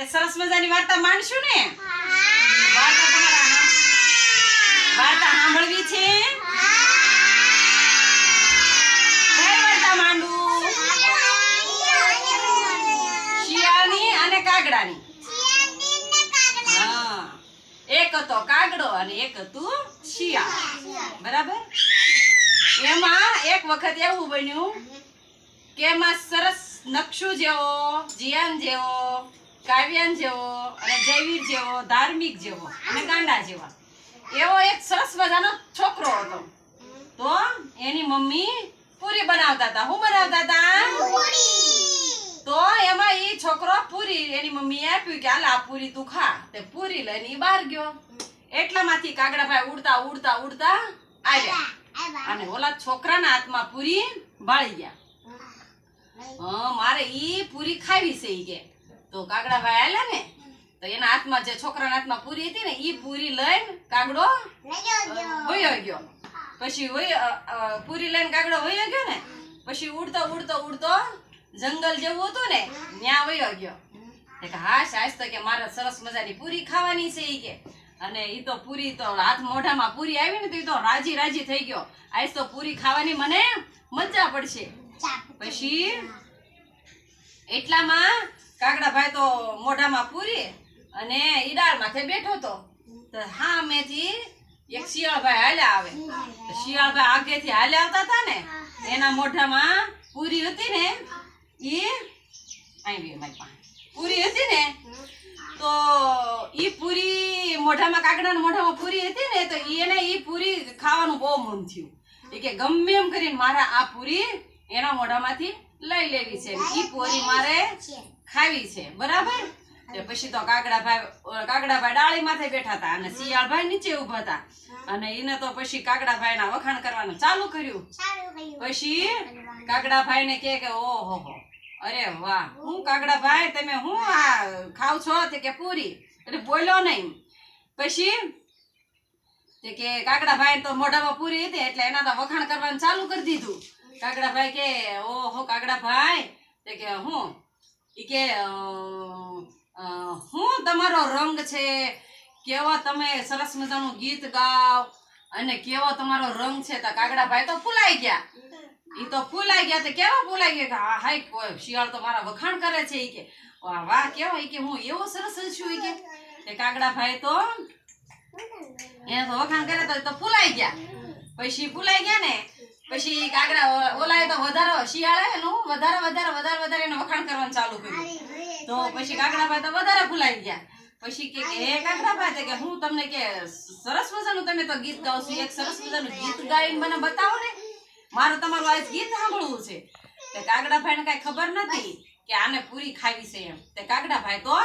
આપણે સરસ મજાની વાર્તા માંડશું ને? વાર્તા તમારા વાર્તા સાંભળવી છે? કઈ વાર્તા માંડું? શિયાળની અને કાગડાની. હા, એક હતો કાગડો અને એક હતું શિયાળ. બરાબર? એમાં એક વખત એવું બન્યું કે એમાં સરસ નકશુ જેવો, જીયાન જેવો, કાવ્યાન જેવો અને જયવીર જેવો, ધાર્મિક જેવો અને ગાંડા જેવા એવો એક સરસ મજાનો છોકરો હતો. તો એની મમ્મી પૂરી બનાવતા હતા. શું બનાવતા હતા? તો એમાં ઈ છોકરો પૂરી એની મમ્મીએ આપ્યું કે હાલ આ પૂરી તું ખા. તે પૂરી લઈને ઈ બહાર ગયો. એટલામાંથી કાગડાભાઈ ઉડતા ઉડતા ઉડતા આવ્યા અને ઓલા છોકરાના હાથમાં પૂરી ભાળી ગયા. મારે ઈ પૂરી ખાવી છે ઈ કે. તો કાગડાભાઈ આલ્યા ને તો એના હાથમાં જે છોકરાના હાથમાં પૂરી હતી ને ઈ પૂરી લઈને કાગડો વયો ગયો. પછી પૂરી લઈને કાગડો વયો ગયો ને પછી ઉડતો ઉડતો ઉડતો જંગલ જેવું હતું ને ત્યાં વયો ગયો. હાશ આજ તો કે મારે સરસ મજાની પૂરી ખાવાની છે ઈ કે. અને ઈ તો પૂરી તો હાથ મોઢામાં પૂરી આવી ને તો ઈ તો રાજી રાજી થઈ ગયો. આજ તો પૂરી ખાવાની મને મજા પડશે. પછી એટલામાં કાગડાભાઈ તો મોઢામાં પૂરી અને ઈડાળ માથે બેઠો તો હા મેથી એક શિયાળભાઈ હાલ્યા આવે. શિયાળભાઈ આગેથી હાલ્યા આવતા હતા ને એના મોઢામાં પૂરી હતી ને ઈ આવી મારી પાસે પૂરી હતી ને તો ઈ પૂરી મોઢામાં કાગડાના મોઢામાં પૂરી હતી ને તો એને ઈ પૂરી ખાવાનું બહુ મન થયું. એ કે ગમે એમ કરીને મારા આ પૂરી એના મોઢામાંથી લઈ લેવી છે. ઈ પૂરી મારે ખાવી છે. બરાબર? પછી તો કાગડાભાઈ ડાળી માથે બેઠા હતા અને શિયાળભાઈ નીચે ઉભા હતા. અને એને તો પછી કાગડાભાઈ ના વખાણ કરવાનું ચાલુ કર્યું. પછી કાગડાભાઈ ને કે ઓહો અરે વાહ, હું કાગડાભાઈ તમે હું આ ખાવ છો? તે કે પૂરી. એટલે બોલ્યો નહીં. પછી તે કે કાગડાભાઈ તો મોઢામાં પૂરી હતી એટલે એના તો વખાણ કરવાનું ચાલુ કરી દીધું. કાગડાભાઈ કે ઓહો કાગડાભાઈ તે કે હું ઈ કે હું તમારો રંગ છે, કેવો તમે સરસ મજાનું ગીત ગાવ અને કેવો તમારો રંગ છે. તો કાગડાભાઈ તો ફૂલાઈ ગયા. ઈ તો ફૂલાઈ ગયા. તો કેવા ફૂલાઈ ગયા? હાય શિયાળ તો મારા વખાણ કરે છે ઈ કે. વાહ કેવો ઈ કે હું એવો સરસ છું ઈ કે. કાગડાભાઈ તો એને તો વખાણ કરે તો ફૂલાઈ ગયા. પછી ફૂલાઈ ગયા ને પછી કાગડા ઓલાએ તો વધારે શિયાળે એનું વધારે એને વખાણ કરવાનું ચાલુ કર્યું. તો પછી કાગડાભાઈ તો વધારે ફૂલાઈ ગયા. પછી કે હે કાગડાભાઈ કે હું તમને કે સરસ મજાનું તમે તો ગીત ગાવ છો, એક સરસ મજાનું ગીત ગાઈને મને બતાવો ને, મારે તમારું આજ ગીત સાંભળવું છે. તે કાગડાભાઈને કઈ ખબર નથી કે આને પૂરી ખાવી છે એમ. તે કાગડાભાઈ તો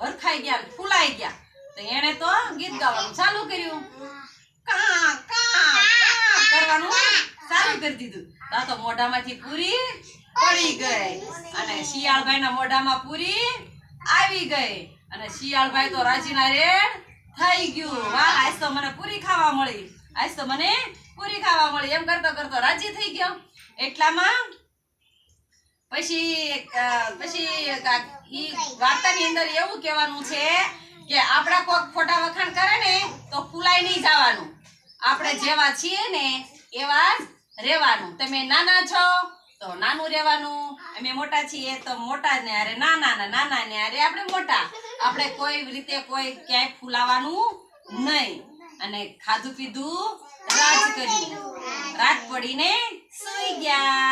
હરખાઈ ગયા, ફૂલાઈ ગયા. તો એને તો ગીત ગાવાનું ચાલુ કર્યું. કા કા કરવાનું ચાલુ કરી દીધું. તો મોઢામાંથી પૂરી પડી ગઈ અને શિયાળભાઈ ના મોઢામાં પૂરી આવી ગઈ અને શિયાળભાઈ તો રાજીના રેડ થઈ ગયું. વાહ આજ તો મને પૂરી ખાવા મળી, આજ તો મને પૂરી ખાવા મળી એમ કરતો કરતો રાજી થઈ ગયો. એટલામાં પછી ઈ વાર્તાની અંદર એવું કહેવાનું છે કે આપણા કોક ખોટા વખાણ કરે ને તો ફૂલાઈ નહીં જવાનું. આપણે જેવા છીએ ને એવા જ રહેવાનું. તમે નાના છો તો નાનું રહેવાનું, અમે મોટા છીએ તો મોટા ને અરે નાના ને અરે આપણે મોટા. આપણે કોઈ રીતે કોઈ ક્યાંય ફૂલાવાનું નહીં. અને ખાધું પીધું રાજ કર્યું, રાત પડીને સુઈ ગયા.